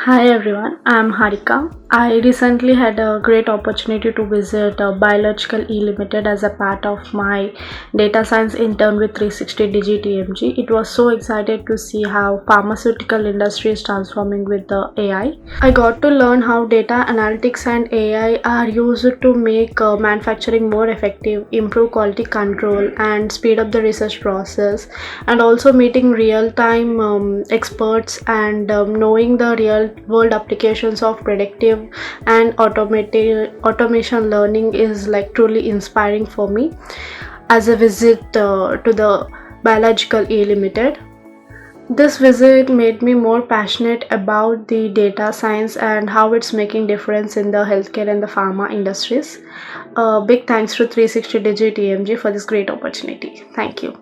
Hi everyone, I'm Harika. I recently had a great opportunity to visit Biological E Limited as a part of my data science intern with 360DigiTMG. It was so excited to see how pharmaceutical industry is transforming with the AI. I got to learn how data analytics and AI are used to make manufacturing more effective, improve quality control, and speed up the research process. And also meeting real-time experts and knowing the real-world applications of predictive and automated automation learning is like truly inspiring for me as a visit to the Biological E Limited. This visit made me more passionate about the data science and how it's making difference in the healthcare and the pharma industries. Big thanks to 360 Digit EMG for this great opportunity. Thank you.